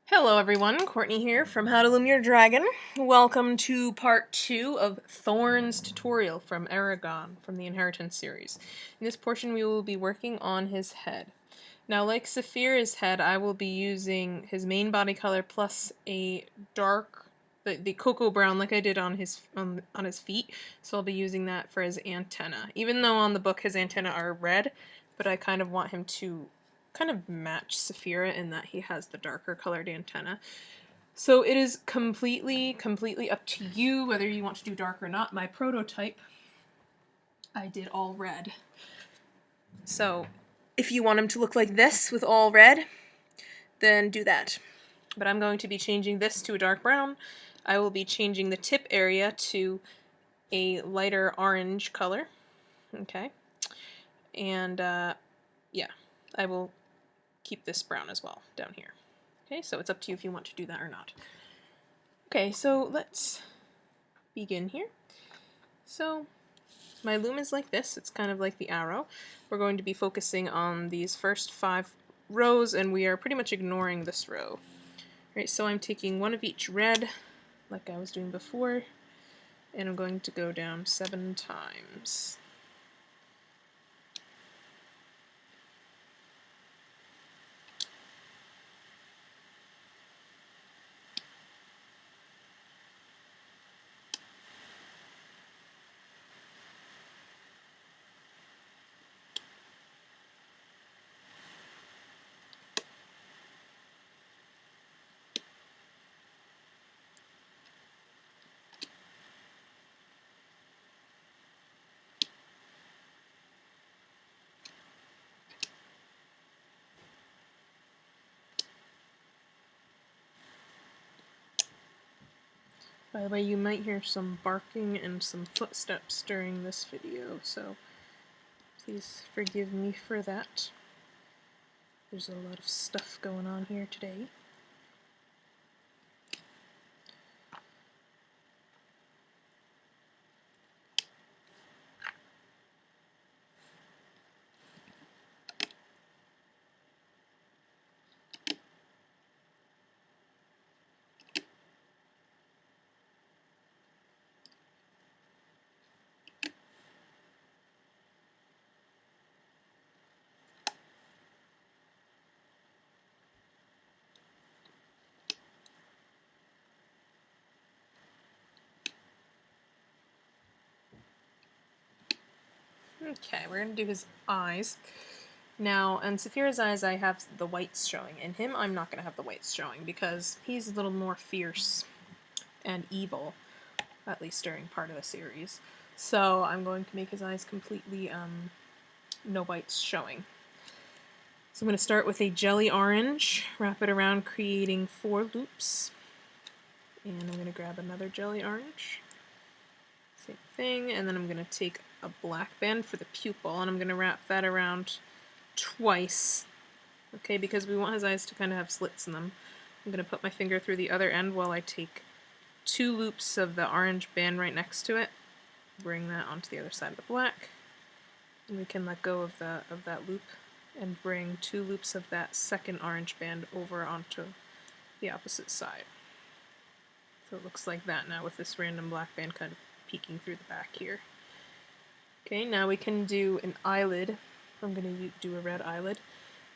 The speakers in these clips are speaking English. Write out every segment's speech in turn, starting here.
Hello everyone, Courtney here from How to Loom Your Dragon. Welcome to part 2 of Thorn's tutorial from Eragon from the Inheritance series. In this portion we will be working on his head. Now like Saphira's head, I will be using his main body color plus a dark, the cocoa brown like I did on his feet, so I'll be using that for his antenna. Even though on the book his antenna are red, but I kind of want him to kind of match Saphira in that he has the darker colored antenna. So it is completely up to you whether you want to do dark or not. My prototype, I did all red. So if you want him to look like this with all red, then do that. But I'm going to be changing this to a dark brown. I will be changing the tip area to a lighter orange color. Okay. And yeah, I will keep this brown as well down here. Okay, so it's up to you if you want to do that or not. Okay, so let's begin here. So my loom is like this. It's kind of like the arrow. We're going to be focusing on these first 5 rows, and we are pretty much ignoring this row. All right, so I'm taking one of each red, like I was doing before, and I'm going to go down 7 times. By the way, you might hear some barking and some footsteps during this video, so please forgive me for that. There's a lot of stuff going on here today. Okay, we're going to do his eyes. Now, in Saphira's eyes, I have the whites showing. In him, I'm not going to have the whites showing because he's a little more fierce and evil, at least during part of the series. So I'm going to make his eyes completely no whites showing. So I'm going to start with a jelly orange, wrap it around, creating 4 loops. And I'm going to grab another jelly orange. Same thing, and then I'm going to take a black band for the pupil, and I'm going to wrap that around twice, okay, because we want his eyes to kind of have slits in them. I'm going to put my finger through the other end while I take 2 loops of the orange band right next to it, bring that onto the other side of the black, and we can let go of that loop and bring 2 loops of that second orange band over onto the opposite side. So it looks like that now with this random black band kind of peeking through the back here. Okay, now we can do an eyelid. I'm going to do a red eyelid.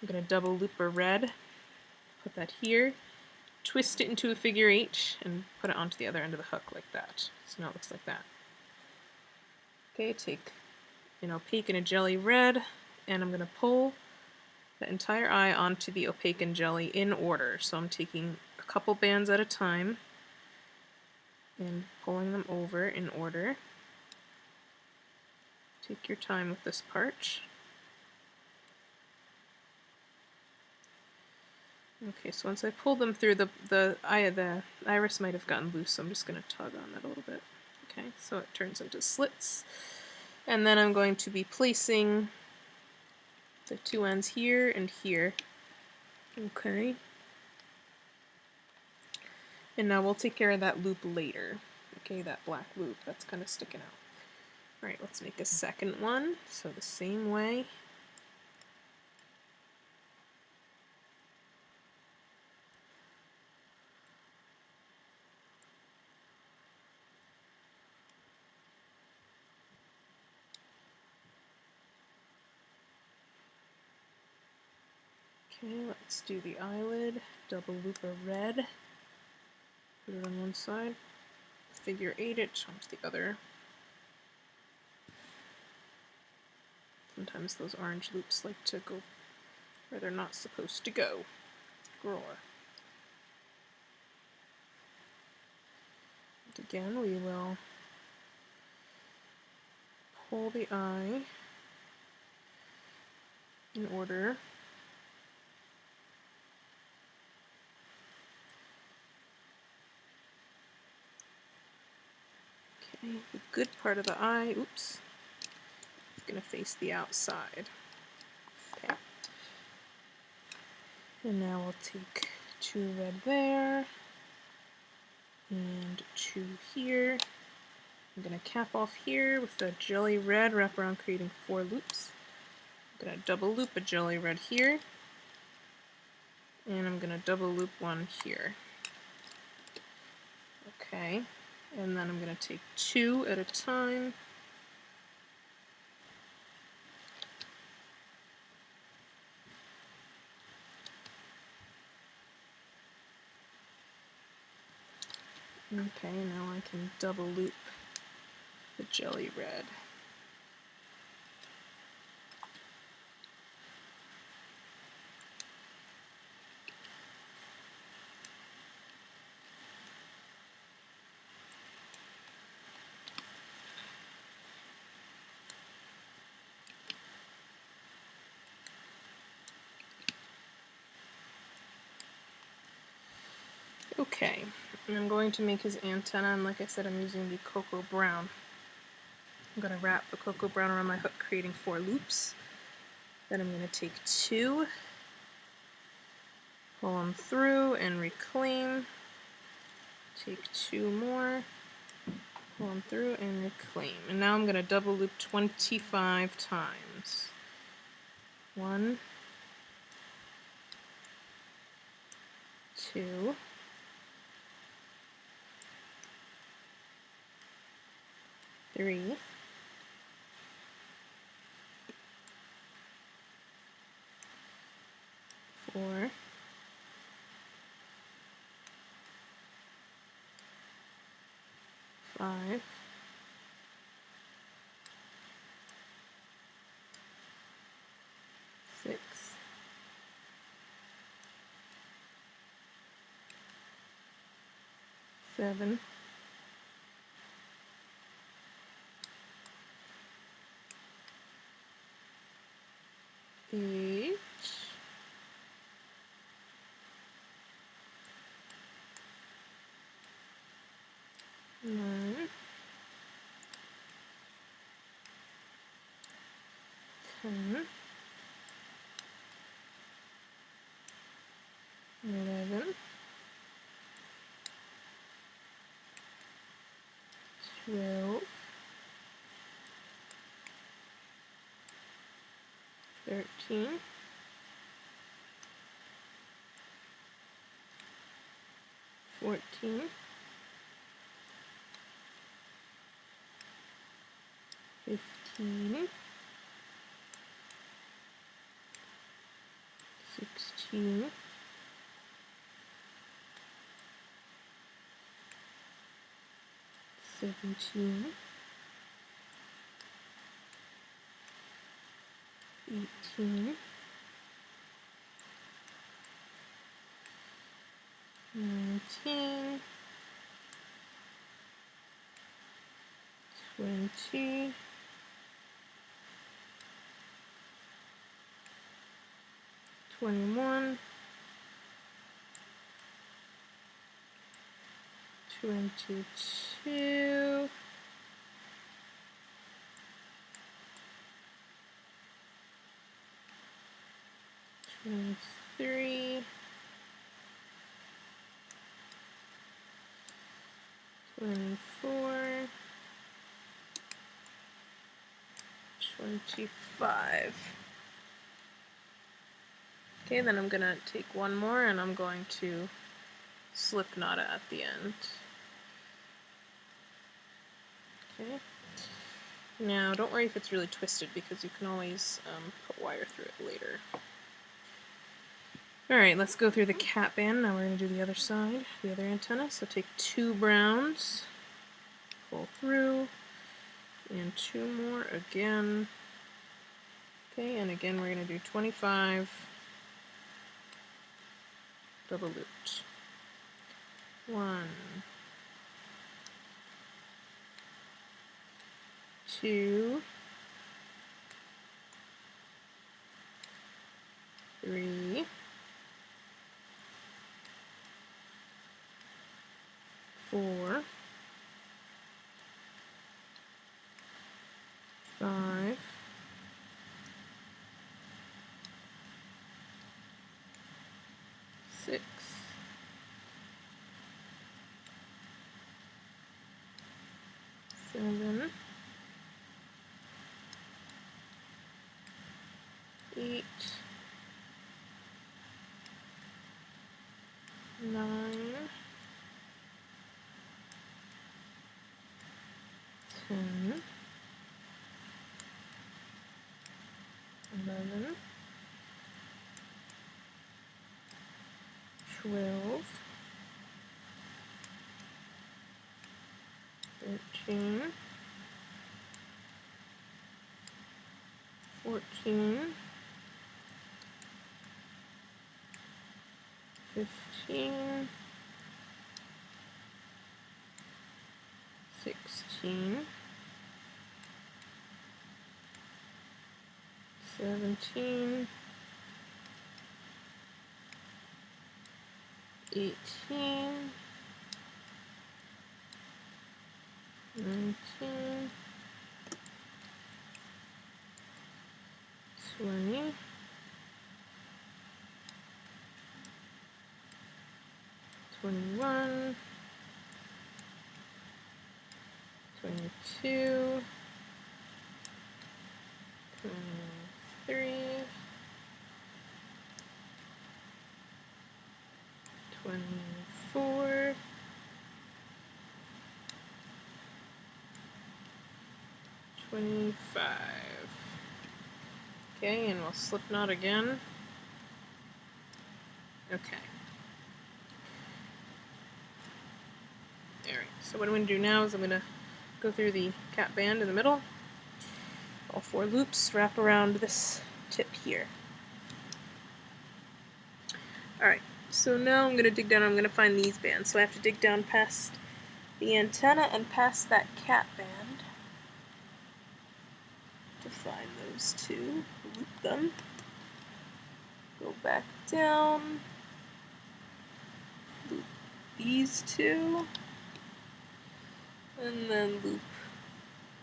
I'm going to double loop a red, put that here, twist it into a figure 8, and put it onto the other end of the hook like that. So now it looks like that. Okay, take an opaque and a jelly red, and I'm going to pull the entire eye onto the opaque and jelly in order. So I'm taking a couple bands at a time and pulling them over in order. Take your time with this part. Okay, so once I pull them through, the iris might have gotten loose, so I'm just going to tug on that a little bit. Okay, so it turns into slits. And then I'm going to be placing the 2 ends here and here. Okay. And now we'll take care of that loop later. Okay, that black loop that's kind of sticking out. Alright, let's make a second one. So the same way. Okay, let's do the eyelid. Double loop a red. Put it on one side. Figure 8 it onto the other. Sometimes those orange loops like to go where they're not supposed to go. Roar. And again, we will pull the eye in order. Okay, the good part of the eye, oops, is going to face the outside. Okay. And now we'll take 2 red there, and 2 here. I'm going to cap off here with the jelly red, wrap around creating 4 loops. I'm going to double loop a jelly red here, and I'm going to double loop one here. Okay, and then I'm going to take 2 at a time. Okay, now I can double loop the jelly red. Okay, and I'm going to make his antenna, and like I said, I'm using the cocoa brown. I'm going to wrap the cocoa brown around my hook, creating 4 loops. Then I'm going to take 2, pull them through and reclaim. Take 2 more, pull them through and reclaim. And now I'm going to double loop 25 times. 1, 2, 3, 4, 5, 6, 7, 8, 9, 10, 11, 12, 13, 14, 15, 16, 17, 18, 19, 20, 21, 22, 23, 24, 25. Okay, then I'm gonna take one more and I'm going to slip knot it at the end. Okay. Now, don't worry if it's really twisted because you can always put wire through it later. Alright, let's go through the cat band. Now we're going to do the other side, the other antenna. So take 2 browns, pull through, and 2 more again. Okay, and again we're going to do 25 double looped. 1, 2, 3, 4, 5, 6, 7, 8, 9, 10, 11, 12, 13, 14, 15, 16, 17, 18, 19, 20, 21, 22, 23, 24, 25. Okay, and we'll slip knot again. Okay. Alright, so what I'm going to do now is I'm going to go through the cat band in the middle. All 4 loops wrap around this tip here. Alright, so now I'm going to dig down, I'm going to find these bands. So I have to dig down past the antenna and past that cat band to find those 2, loop them, go back down, loop these 2, and then loop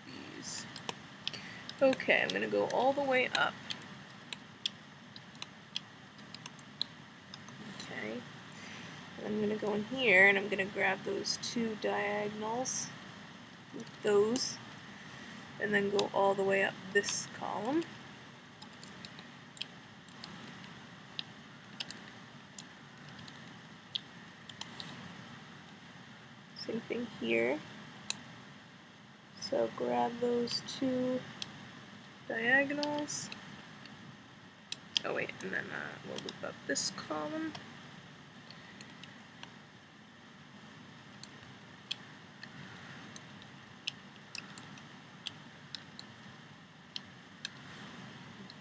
these. Okay, I'm going to go all the way up. Okay, and I'm going to go in here and I'm going to grab those 2 diagonals, loop those, and then go all the way up this column. Same thing here. So grab those 2 diagonals. Oh wait, and then we'll loop up this column.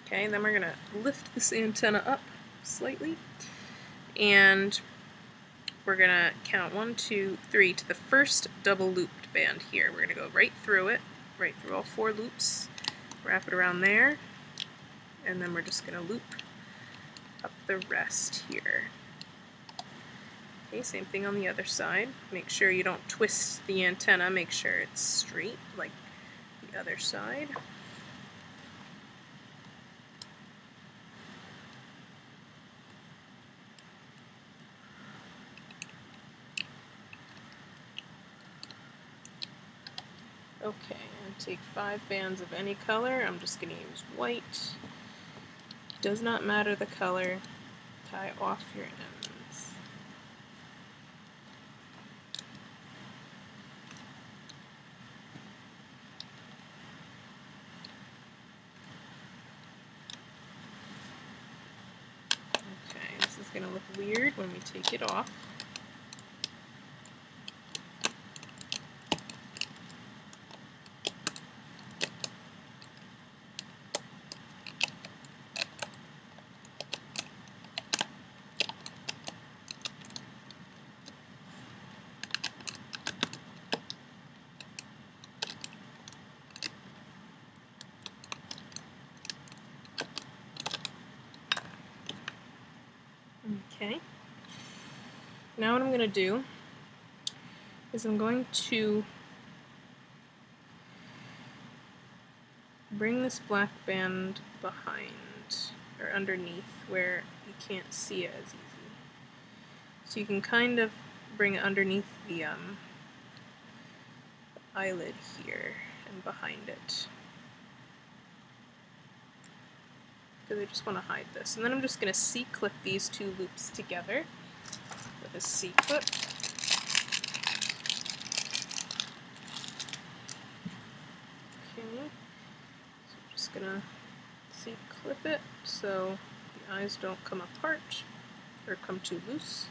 Okay, then we're going to lift this antenna up slightly, and we're going to count 1, 2, 3 to the first double looped band here. We're going to go right through it, right through all 4 loops, wrap it around there, and then we're just going to loop up the rest here. Okay, same thing on the other side. Make sure you don't twist the antenna, make sure it's straight like the other side. Okay, and take 5 bands of any color. I'm just going to use white. Does not matter the color. Tie off your ends. Okay, this is going to look weird when we take it off. Okay. Now what I'm going to do is I'm going to bring this black band behind, or underneath, where you can't see it as easy. So you can kind of bring it underneath the eyelid here and behind it. Because I just want to hide this. And then I'm just going to C-clip these two loops together with a C-clip. Okay, so I'm just going to C-clip it so the eyes don't come apart or come too loose.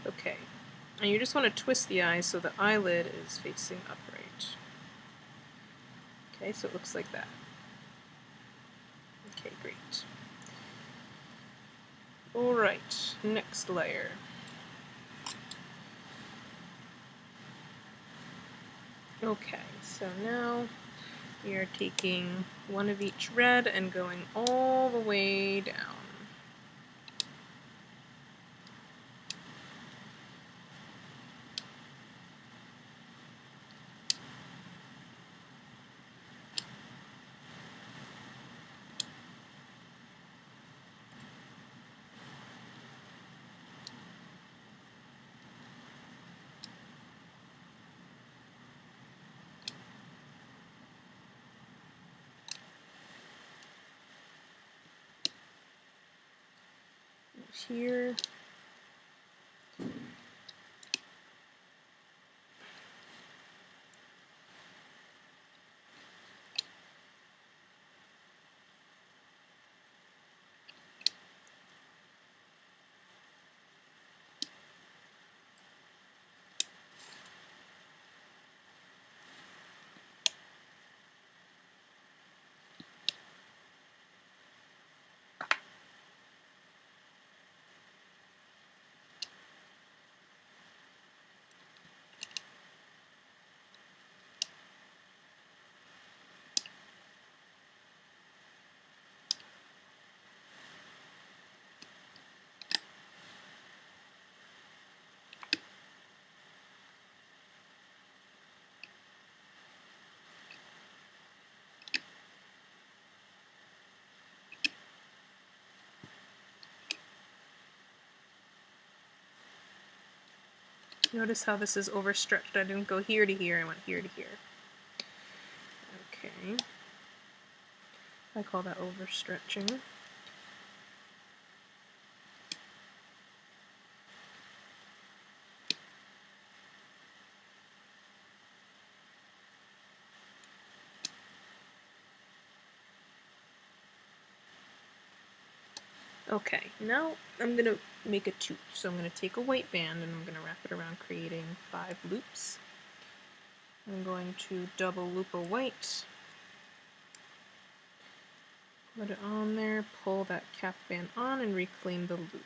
Okay, and you just want to twist the eyes so the eyelid is facing upright. Okay, so it looks like that. Okay, great. Alright, next layer. Okay, so now we are taking one of each red and going all the way down. Here. Notice how this is overstretched. I didn't go here to here, I went here to here. Okay. I call that overstretching. Okay, now I'm going to make a tooth. So I'm going to take a white band and I'm going to wrap it around, creating 5 loops. I'm going to double loop a white, put it on there, pull that cap band on and reclaim the loop.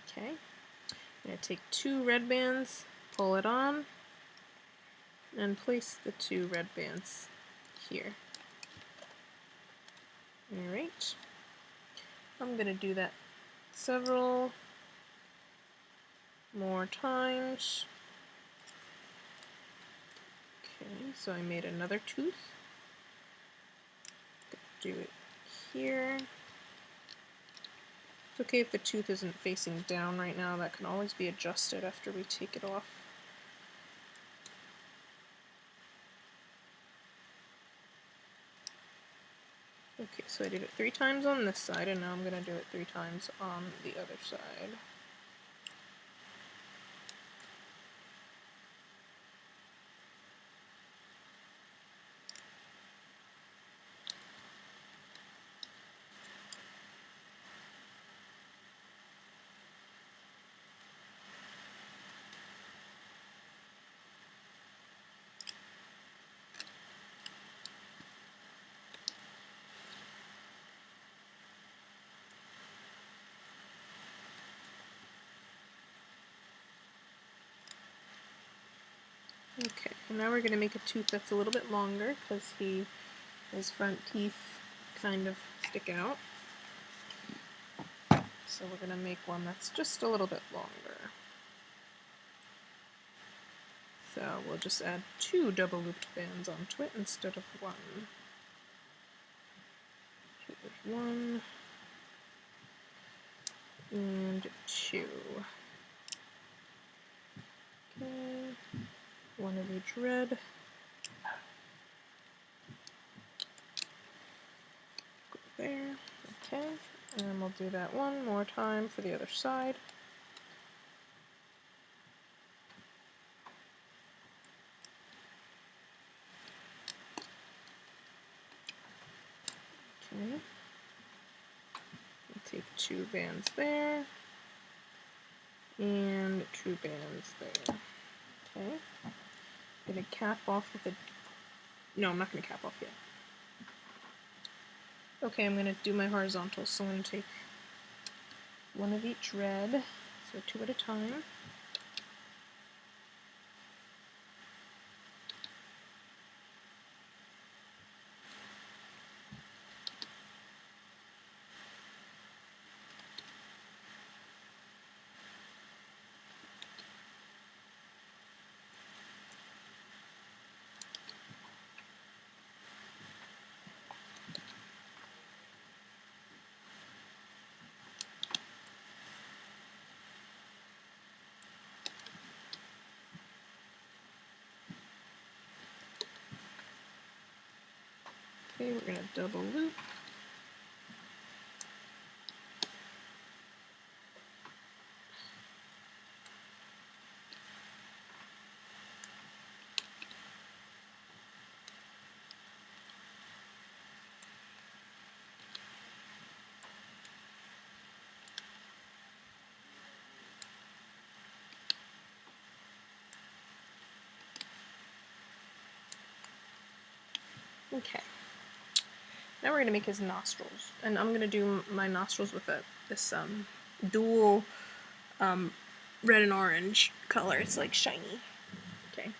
Okay, I'm going to take 2 red bands, pull it on, and place the 2 red bands here. Alright, I'm going to do that several more times. Okay, so I made another tooth. Do it here. It's okay if the tooth isn't facing down right now, that can always be adjusted after we take it off. Okay, so I did it 3 times on this side, and now I'm going to do it 3 times on the other side. So now we're going to make a tooth that's a little bit longer because his front teeth kind of stick out. So we're going to make one that's just a little bit longer. So we'll just add 2 double looped bands onto it instead of 1. So there's 1 and 2. Okay, 1 of each red. Go there. Okay, and we'll do that one more time for the other side. Okay. We'll take 2 bands there and 2 bands there. Okay. I'm gonna cap off with a. No, I'm not gonna cap off yet. Okay, I'm gonna do my horizontals. So I'm gonna take 1 of each red, so 2 at a time. Okay, we're gonna double loop. Okay. Now we're going to make his nostrils, and I'm going to do my nostrils with this dual red and orange color. It's like shiny. Okay.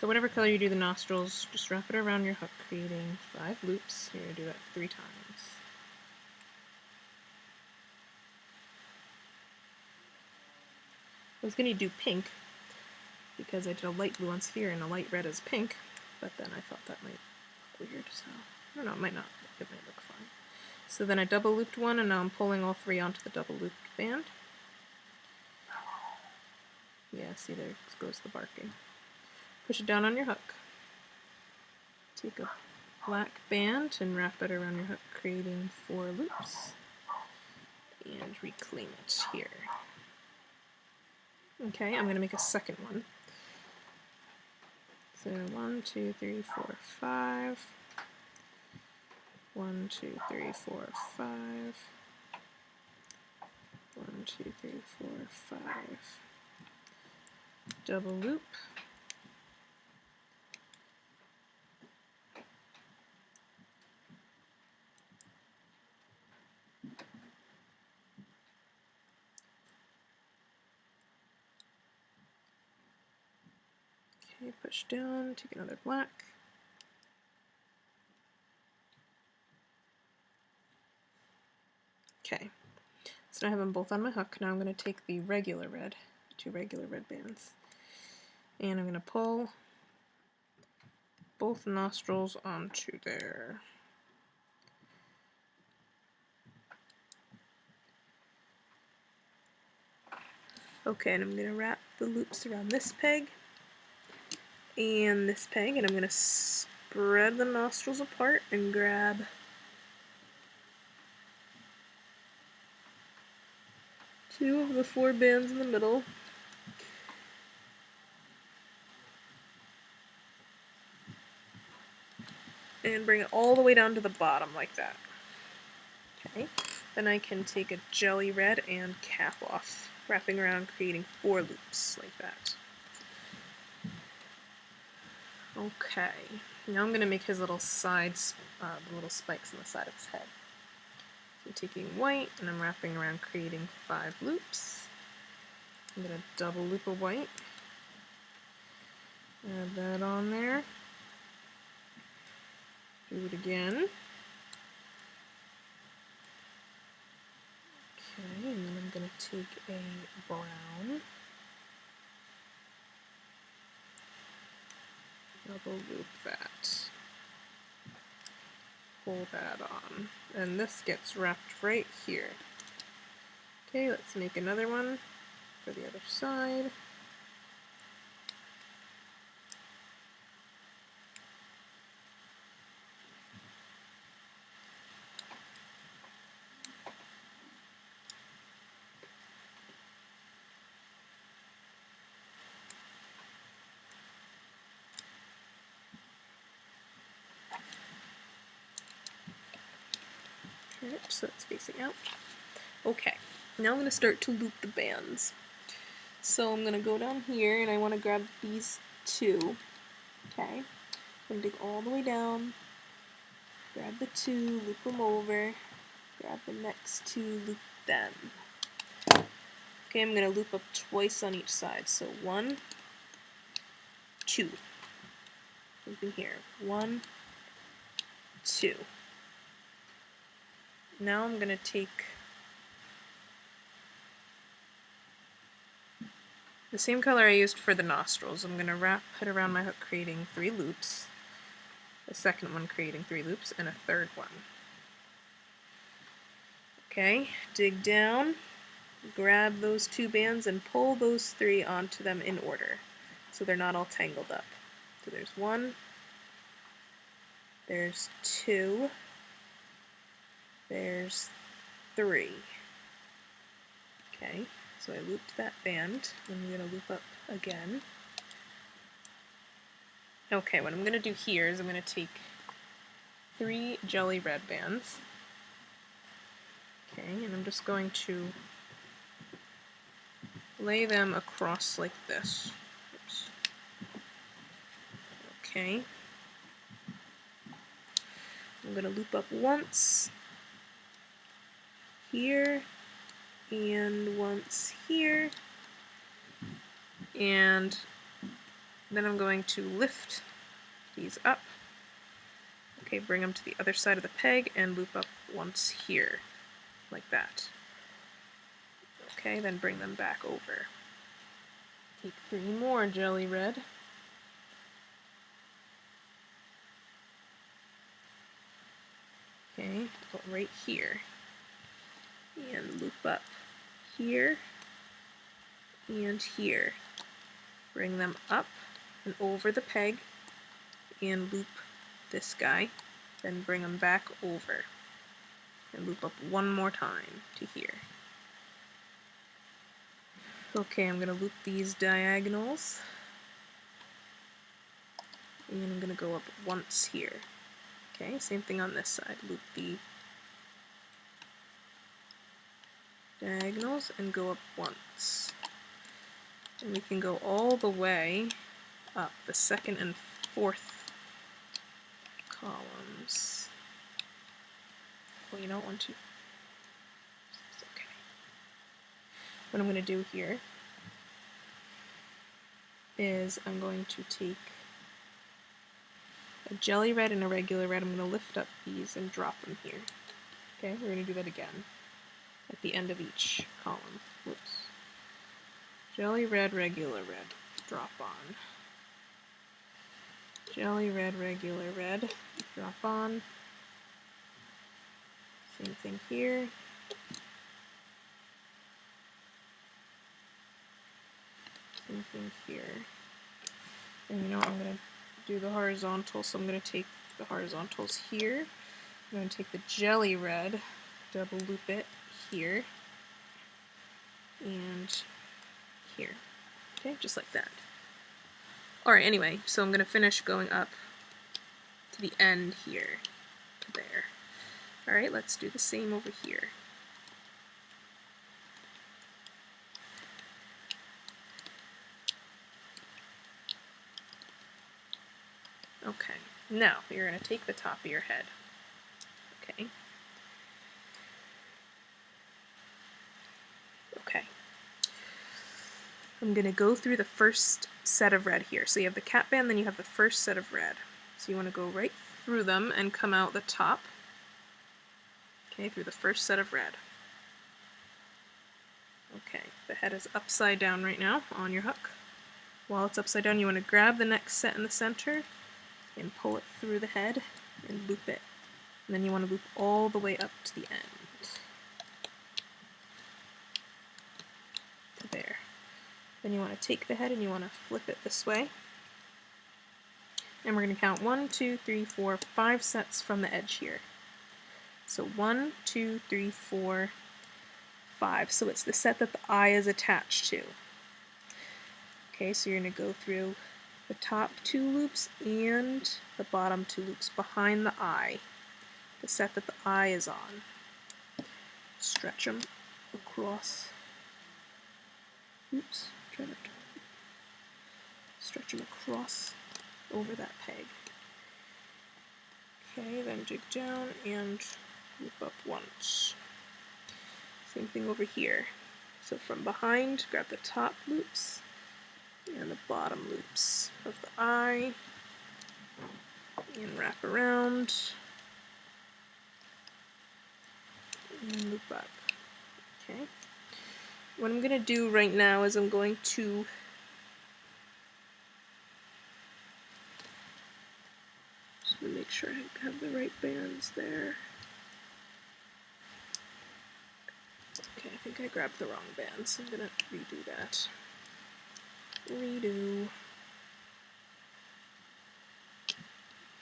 So whatever color you do the nostrils, just wrap it around your hook, creating 5 loops. You're going to do that 3 times. I was going to do pink because I did a light blue on sphere and a light red as pink, but then I thought that might look weird, so I don't know, it might not. It might look fine. So then I double looped one, and now I'm pulling all 3 onto the double looped band. Yeah, see, there goes the barking. Push it down on your hook. Take a black band and wrap it around your hook, creating 4 loops. And reclaim it here. Okay, I'm going to make a second one. So 1, 2, 3, 4, 5. 1, 2, 3, 4, 5. 1, 2, 3, 4, 5. Double loop. Okay, push down, take another black. Okay, so now I have them both on my hook. Now I'm going to take the regular red, 2 regular red bands, and I'm going to pull both nostrils onto there. Okay, and I'm going to wrap the loops around this peg and this peg, and I'm going to spread the nostrils apart and grab two of the 4 bands in the middle. And bring it all the way down to the bottom like that. Okay, then I can take a jelly red and cap off, wrapping around, creating 4 loops like that. Okay, now I'm going to make his little sides, the little spikes on the side of his head. So I'm taking white and I'm wrapping around, creating 5 loops. I'm going to double loop a white Add that on there. Do it again. Okay, and then I'm going to take a brown. Double loop that. Pull that on. And this gets wrapped right here. Okay, let's make another one for the other side. Okay, so it's facing out. Okay, now I'm going to start to loop the bands. So I'm going to go down here and I want to grab these two. Okay, I'm going to dig all the way down, grab the two, loop them over, grab the next two, loop them. Okay, I'm going to loop up twice on each side. So 1, 2. Looping here. 1, 2. Now I'm going to take the same color I used for the nostrils. I'm going to wrap it around my hook, creating 3 loops. The second one creating 3 loops, and a third one. Okay, dig down, grab those 2 bands, and pull those 3 onto them in order, so they're not all tangled up. So there's 1, there's 2, there's 3. Okay, so I looped that band, and I'm going to loop up again. Okay, what I'm going to do here is I'm going to take 3 jelly red bands. Okay, and I'm just going to lay them across like this. Oops. Okay. I'm going to loop up once here and once here, and then I'm going to lift these up. Okay, bring them to the other side of the peg and loop up once here, like that. Okay, then bring them back over. Take 3 more jelly red. Okay, put right here. And loop up here and here. Bring them up and over the peg and loop this guy, then bring them back over and loop up one more time to here. Okay, I'm going to loop these diagonals and I'm going to go up once here. Okay, same thing on this side. Loop the diagonals and go up once. And we can go all the way up the second and fourth columns. Well, you don't want to. It's okay. What I'm going to do here is I'm going to take a jelly red and a regular red. I'm going to lift up these and drop them here. Okay, we're going to do that again at the end of each column. Whoops. Jelly red, regular red, drop on. Jelly red, regular red, drop on. Same thing here. Same thing here. And you know what, I'm going to do the horizontal, so I'm going to take the horizontals here. I'm going to take the jelly red, double loop it here, and here. Okay, just like that. Alright, anyway, so I'm going to finish going up to the end here, to there. Alright, let's do the same over here. Okay, now you're going to take the top of your head. Okay. Okay. I'm going to go through the first set of red here. So you have the cap band, then you have the first set of red. So you want to go right through them and come out the top. Okay, through the first set of red. Okay, the head is upside down right now on your hook. While it's upside down, you want to grab the next set in the center and pull it through the head and loop it. And then you want to loop all the way up to the end. To there. Then you want to take the head and you want to flip it this way. And we're going to count 1, 2, 3, 4, 5 sets from the edge here. So 1, 2, 3, 4, 5. So it's the set that the eye is attached to. Okay, so you're going to go through the top 2 loops and the bottom 2 loops behind the eye, the set that the eye is on. Stretch them across. Oops, try that. Stretch them across over that peg. Okay, then dig down and loop up once. Same thing over here. So from behind, grab the top loops and the bottom loops of the eye and wrap around and loop up. Okay. What I'm going to do right now is I'm going to just make sure I have the right bands there. Okay, I think I grabbed the wrong band, so I'm going to redo that. Redo.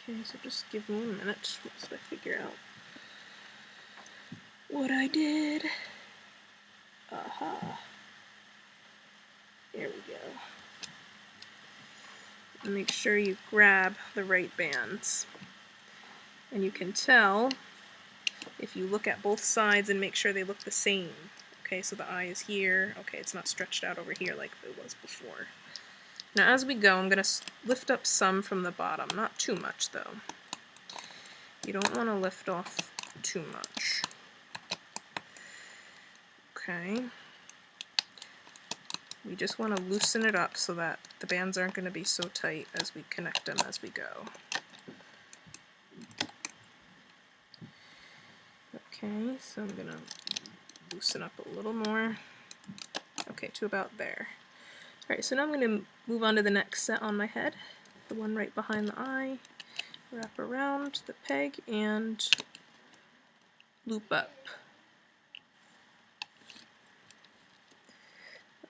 Okay, so just give me 1 minute whilst I figure out what I did. Aha. There we go. And make sure you grab the right bands. And you can tell if you look at both sides and make sure they look the same. Okay, so the eye is here. Okay, it's not stretched out over here like it was before. Now as we go, I'm going to lift up some from the bottom. Not too much, though. You don't want to lift off too much. Okay. We just want to loosen it up so that the bands aren't going to be so tight as we connect them as we go. Okay, so I'm going to loosen up a little more. Okay, to about there. Alright, so now I'm going to move on to the next set on my head, the one right behind the eye, wrap around the peg, and loop up.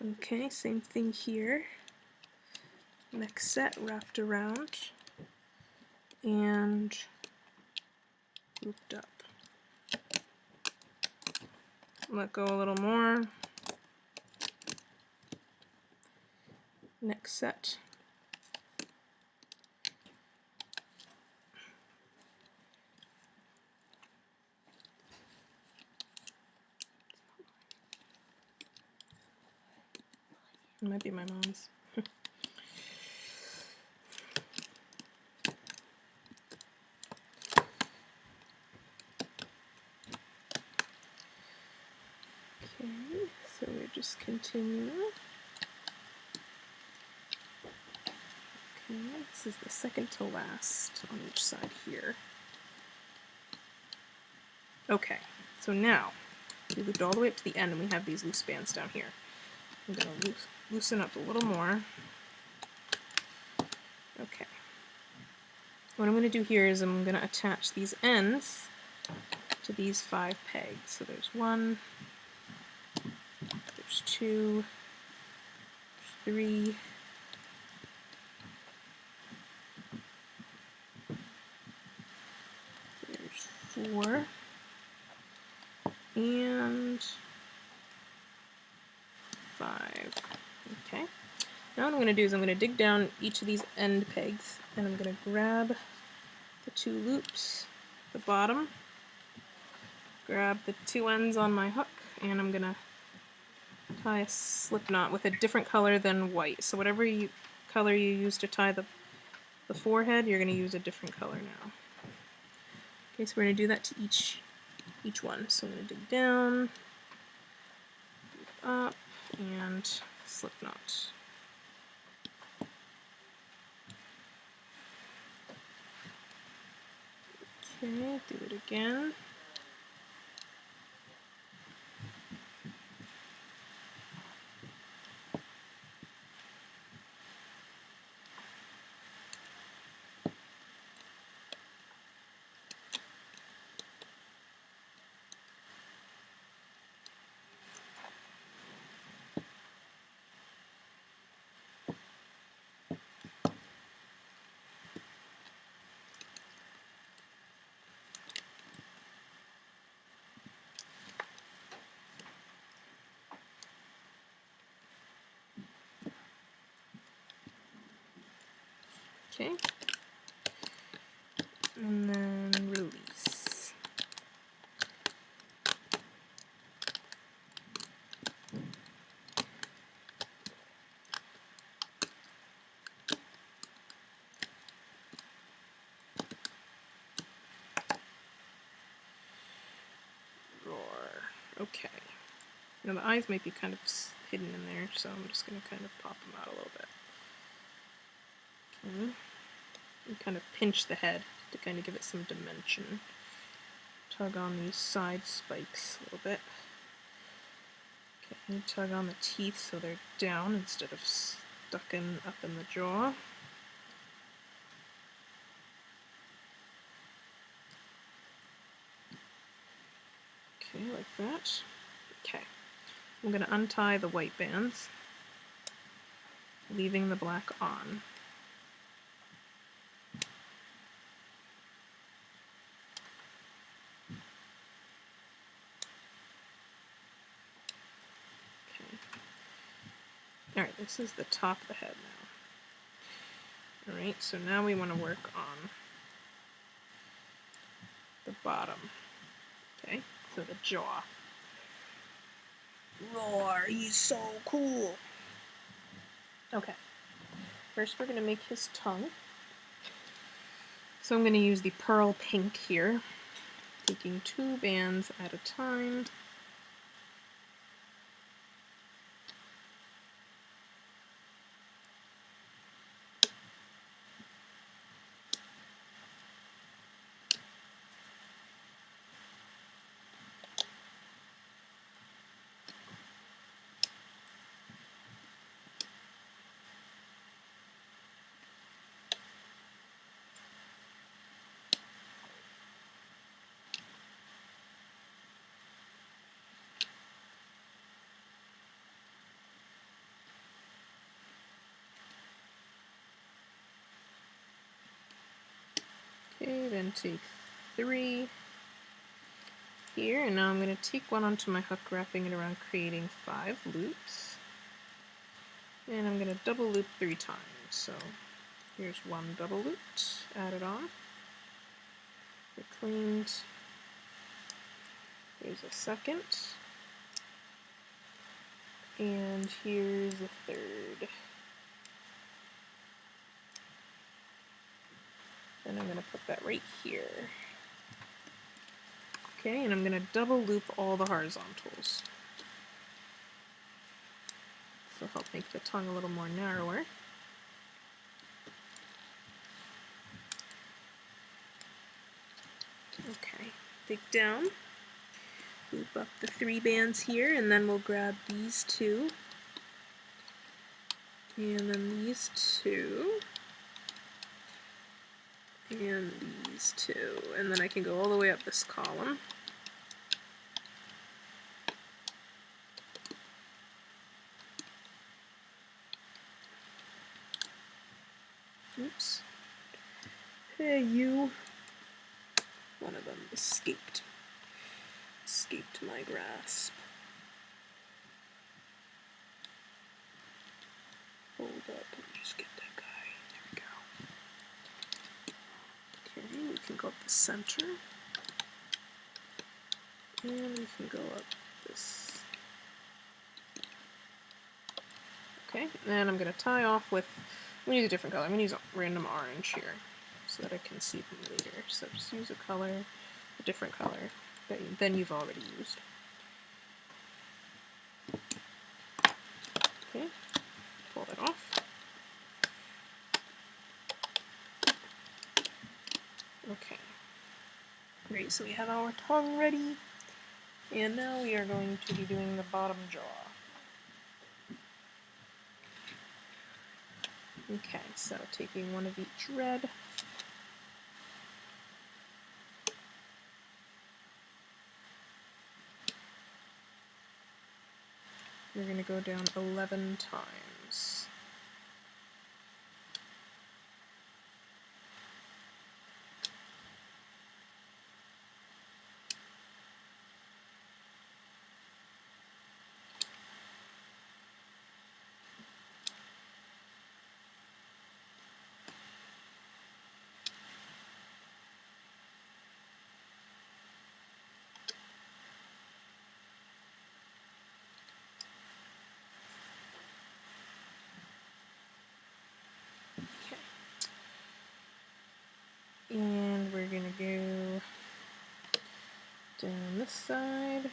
Okay, same thing here. Next set, wrapped around, and looped up. Let go a little more. Next set. It might be my mom's. Okay, so we just continue. Okay, this is the second to last on each side here. Okay, so now we looped all the way up to the end and we have these loose bands down here. I'm going to loosen up a little more. Okay. What I'm going to do here is I'm going to attach these ends to these 5 pegs. So there's 1, there's 2, there's 3, there's 4, and 5. Okay. Now what I'm going to do is I'm going to dig down each of these end pegs and I'm going to grab the 2 loops, the bottom, grab the 2 ends on my hook, and I'm going to tie a slip knot with a different color than white. So whatever color you use to tie the forehead, you're going to use a different color now. Okay, so we're going to do that to each one. So I'm going to dig down, up, and slip knot. Okay, do it again. Okay. And then release. Roar. Okay. Now the eyes might be kind of hidden in there, so I'm just going to kind of pop them out a little bit. Okay. And kind of pinch the head to kind of give it some dimension. Tug on these side spikes a little bit. Okay, and tug on the teeth so they're down instead of stuck up in the jaw. Okay, like that. Okay. I'm going to untie the white bands, leaving the black on. Alright, this is the top of the head now. Alright, so now we want to work on the bottom. Okay, so the jaw. Roar, he's so cool! Okay, first we're going to make his tongue. So I'm going to use the pearl pink here, taking 2 bands at a time. Okay, then take 3 here, and now I'm going to take one onto my hook, wrapping it around, creating 5 loops. And I'm going to double loop 3 times. So here's 1 double looped, added on, reclaimed. Here's a second, and here's a third. Then I'm going to put that right here. Okay, and I'm going to double loop all the horizontals. This will help make the tongue a little more narrower. Okay, dig down, loop up the 3 bands here, and then we'll grab these 2, and then these 2, and these 2, and then I can go all the way up this column. Oops. Hey, you. One of them escaped my grasp. Hold up and just get that guy. There we go. Okay, we can go up the center. And we can go up this. Okay, and I'm going to tie off with, I'm going to use a different color. I'm going to use a random orange here so that I can see them later. So just use a color, a different color that then you've already used. Okay, pull that off. Okay. Great, so we have our tongue ready, and now we are going to be doing the bottom jaw. Okay, so taking one of each red. We're going to go down 11 times. And we're going to go down this side.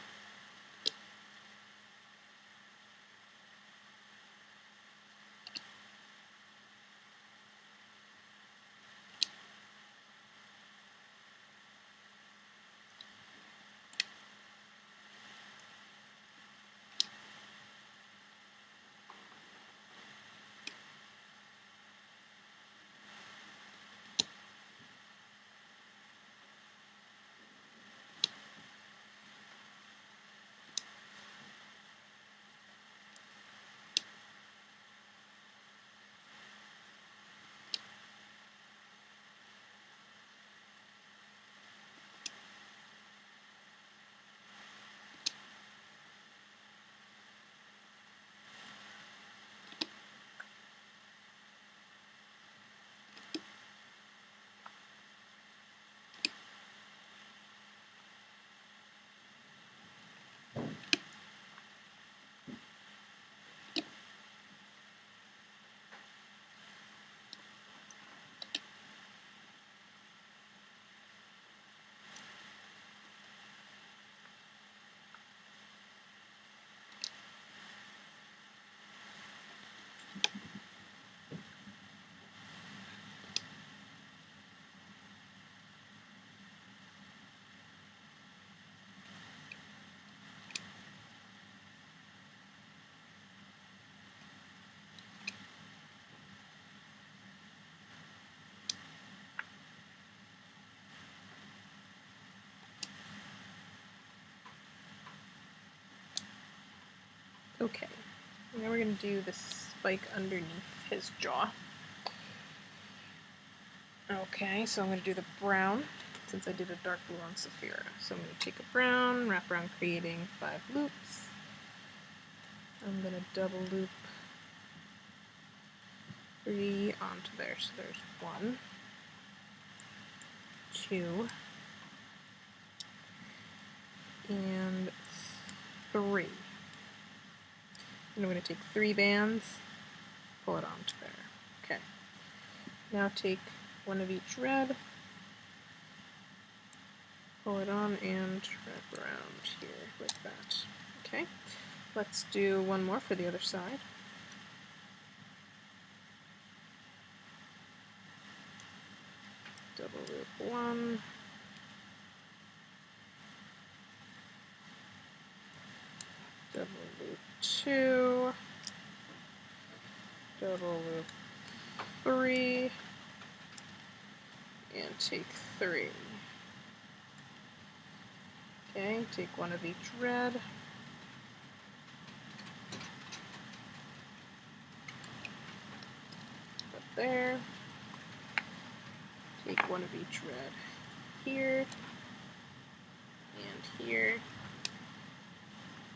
Okay, now we're going to do the spike underneath his jaw. Okay, so I'm going to do the brown, since I did a dark blue on Saphira. So I'm going to take a brown, wrap around creating 5 loops. I'm going to double loop 3 onto there. So there's 1, 2, and 3. And I'm going to take 3 bands, pull it onto there. Okay. Now take one of each red, pull it on, and wrap around here like that. Okay. Let's do one more for the other side. Double loop 1. Double loop 2. Double loop 3. And take 3. Okay, take one of each red. Put there. Take one of each red here and here.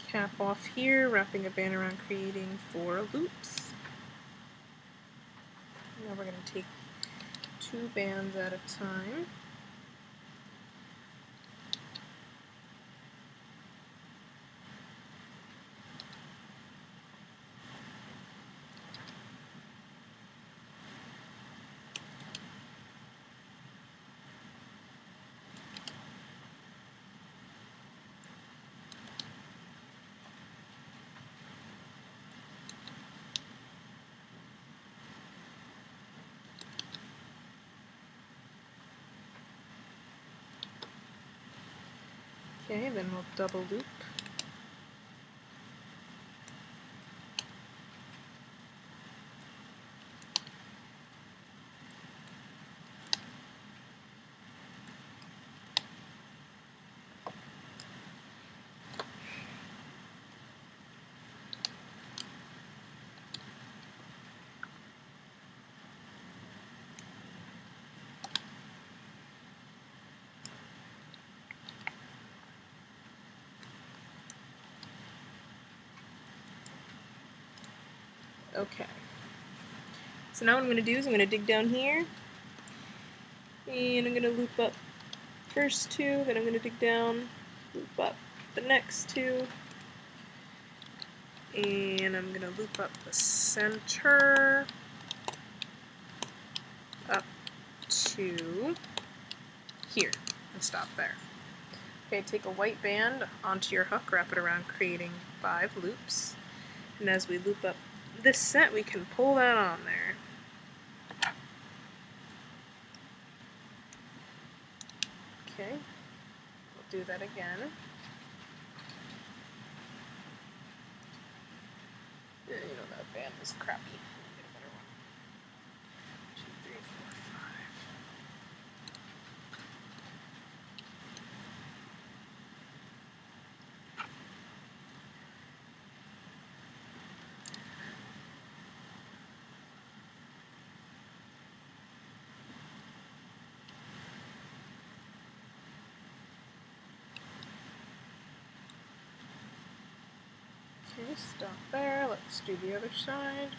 Cap off here, wrapping a band around, creating 4 loops. Now we're going to take 2 bands at a time. Okay, then we'll double loop. Okay. So now what I'm going to do is I'm going to dig down here, and I'm going to loop up first two, then I'm going to dig down, loop up the next two, and I'm going to loop up the center up to here and stop there. Okay, take a white band onto your hook, wrap it around, creating 5 loops, and as we loop up this set, we can pull that on there. Okay, we'll do that again. You know, that band is crappy. Get a better one. 2, 3, 4, 5. Okay, stop there. Let's do the other side.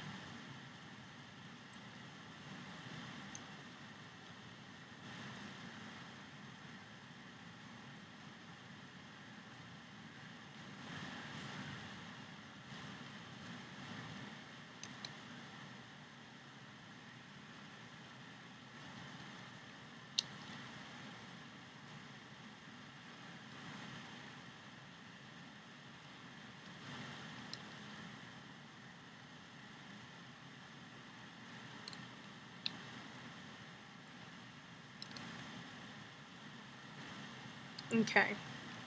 Okay,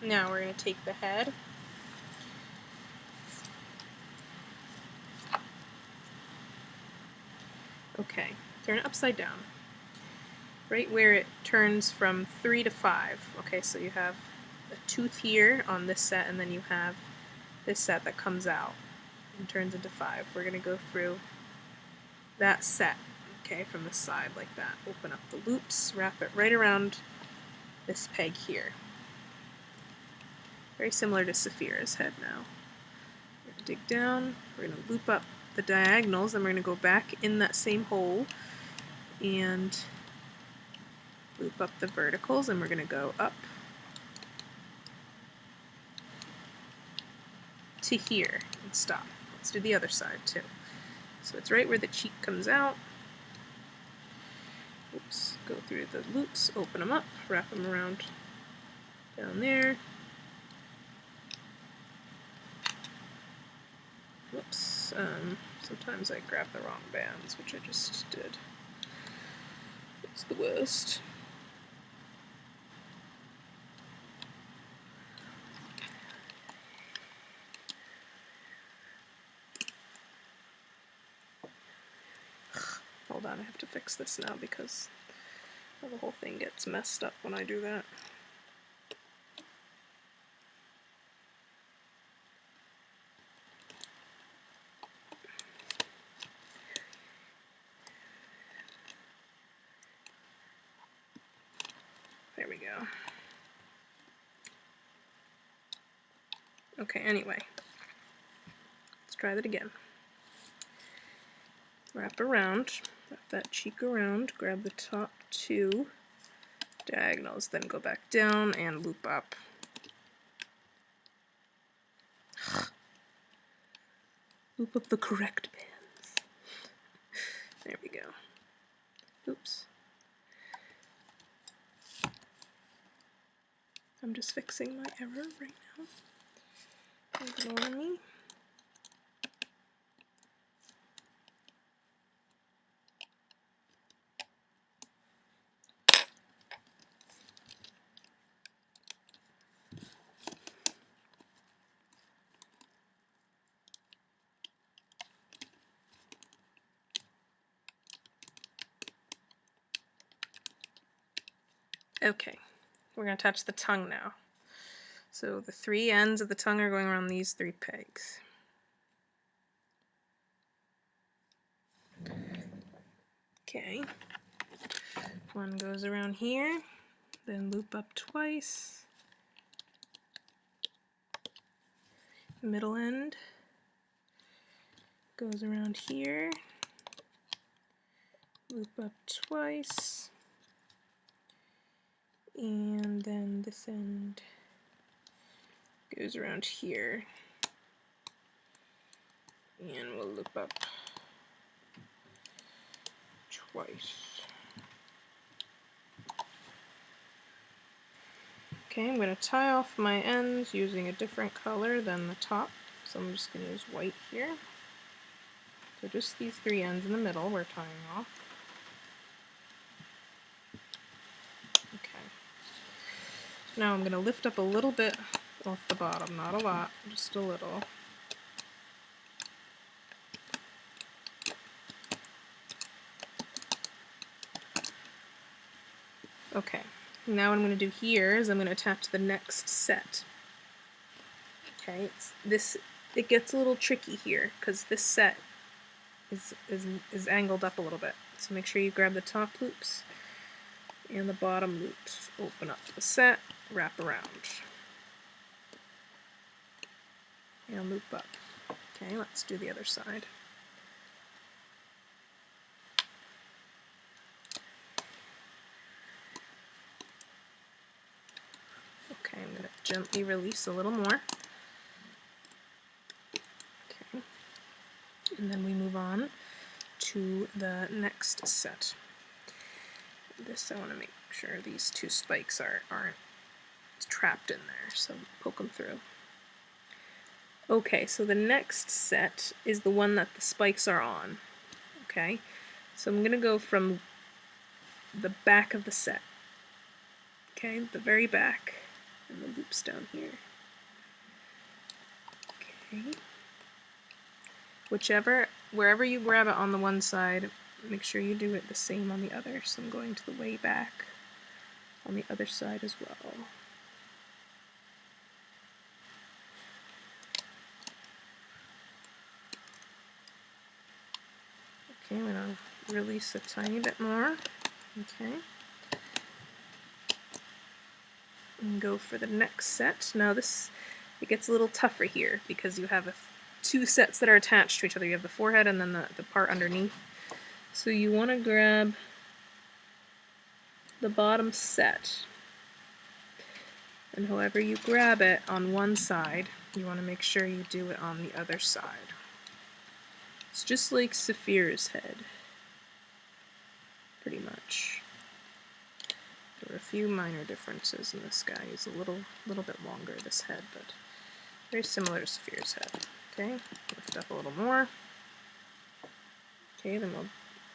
now we're going to take the head, okay, turn it upside down, right where it turns from 3 to 5. Okay, so you have a tooth here on this set, and then you have this set that comes out and turns into 5. We're going to go through that set, okay, from the side like that. Open up the loops, wrap it right around this peg here. Very similar to Saphira's head now. We're going to dig down, we're going to loop up the diagonals, and we're going to go back in that same hole and loop up the verticals, and we're going to go up to here and stop. Let's do the other side too. So it's right where the cheek comes out. Oops, go through the loops, open them up, wrap them around down there. Whoops, sometimes I grab the wrong bands, which I just did. It's the worst. Hold on, I have to fix this now because the whole thing gets messed up when I do that. There we go. Okay, anyway, let's try that again. Wrap around, wrap that cheek around, grab the top 2 diagonals, then go back down and loop up. Loop up the correct bands. There we go. Oops. I'm just fixing my error right now. Ignore me. Okay, we're going to attach the tongue now. So the 3 ends of the tongue are going around these 3 pegs. Okay, one goes around here, then loop up twice. The middle end goes around here, loop up twice, and then this end goes around here, and we'll loop up twice. Okay, I'm going to tie off my ends using a different color than the top, so I'm just going to use white here. So just these 3 ends in the middle we're tying off. Okay. Now I'm going to lift up a little bit off the bottom, not a lot, just a little. Okay, now what I'm going to do here is I'm going to attach the next set. Okay, it gets a little tricky here because this set is angled up a little bit. So make sure you grab the top loops and the bottom loops. Open up the set, wrap around, and loop up. Okay, let's do the other side. Okay, I'm going to gently release a little more. Okay, and then we move on to the next set. This, I want to make sure these 2 spikes aren't trapped in there, so poke them through. Okay, so the next set is the one that the spikes are on. Okay, so I'm going to go from the back of the set. Okay, the very back, and the loops down here. Okay. Wherever you grab it on the one side, make sure you do it the same on the other. So I'm going to the way back on the other side as well. Okay, I'm going to release a tiny bit more. Okay. And go for the next set. Now it gets a little tougher here because you have 2 sets that are attached to each other. You have the forehead and then the part underneath. So you want to grab the bottom set, and however you grab it on one side, you want to make sure you do it on the other side. It's just like Saphir's head, pretty much. There are a few minor differences in this guy. He's a little bit longer, this head, but very similar to Saphir's head. Okay, lift up a little more. Okay, then we'll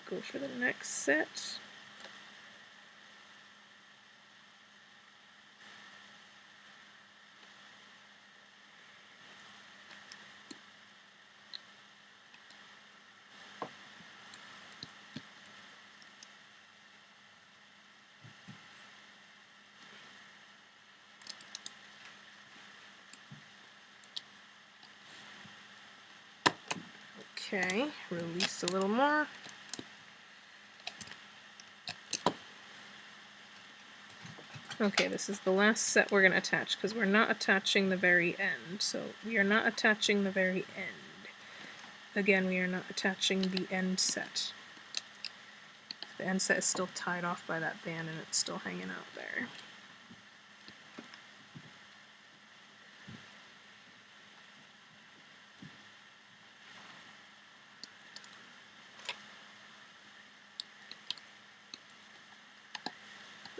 go for the next set. Okay, release a little more. Okay, this is the last set we're going to attach because we're not attaching the very end. So we are not attaching the very end. Again, we are not attaching the end set. The end set is still tied off by that band and it's still hanging out there.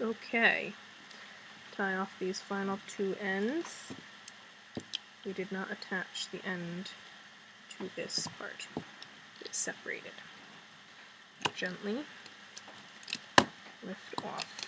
Okay, tie off these final 2 ends. We did not attach the end to this part. It's separated. Gently lift off.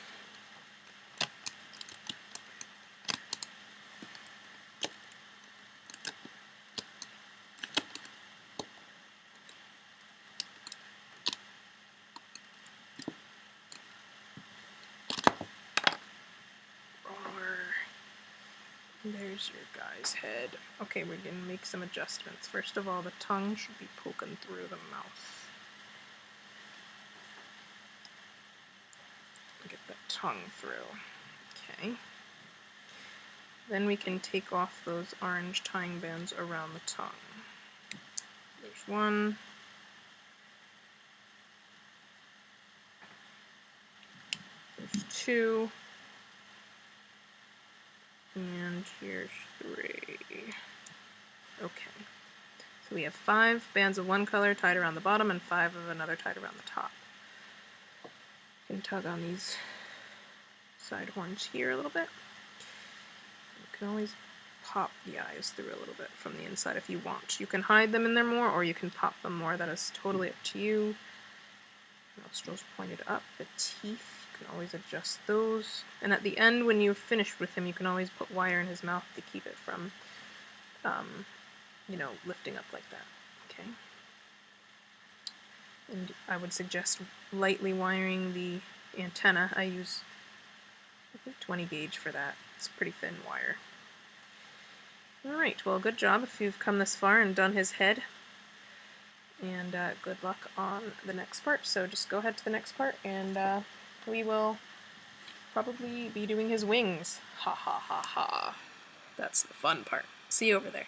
There's your guy's head. Okay, we're gonna make some adjustments. First of all, the tongue should be poking through the mouth. Get that tongue through. Okay. Then we can take off those orange tying bands around the tongue. There's one. There's two. And here's three. Okay. So we have 5 bands of one color tied around the bottom and 5 of another tied around the top. You can tug on these side horns here a little bit. You can always pop the eyes through a little bit from the inside if you want. You can hide them in there more, or you can pop them more. That is totally up to you. Nostrils pointed up. The teeth, you can always adjust those. And at the end, when you're finished with him, you can always put wire in his mouth to keep it from, you know, lifting up like that. Okay. And I would suggest lightly wiring the antenna. I use, I think, 20 gauge for that. It's a pretty thin wire. Alright, well, good job if you've come this far and done his head. And good luck on the next part. So just go ahead to the next part, and we will probably be doing his wings. Ha ha ha ha. That's the fun part. See you over there.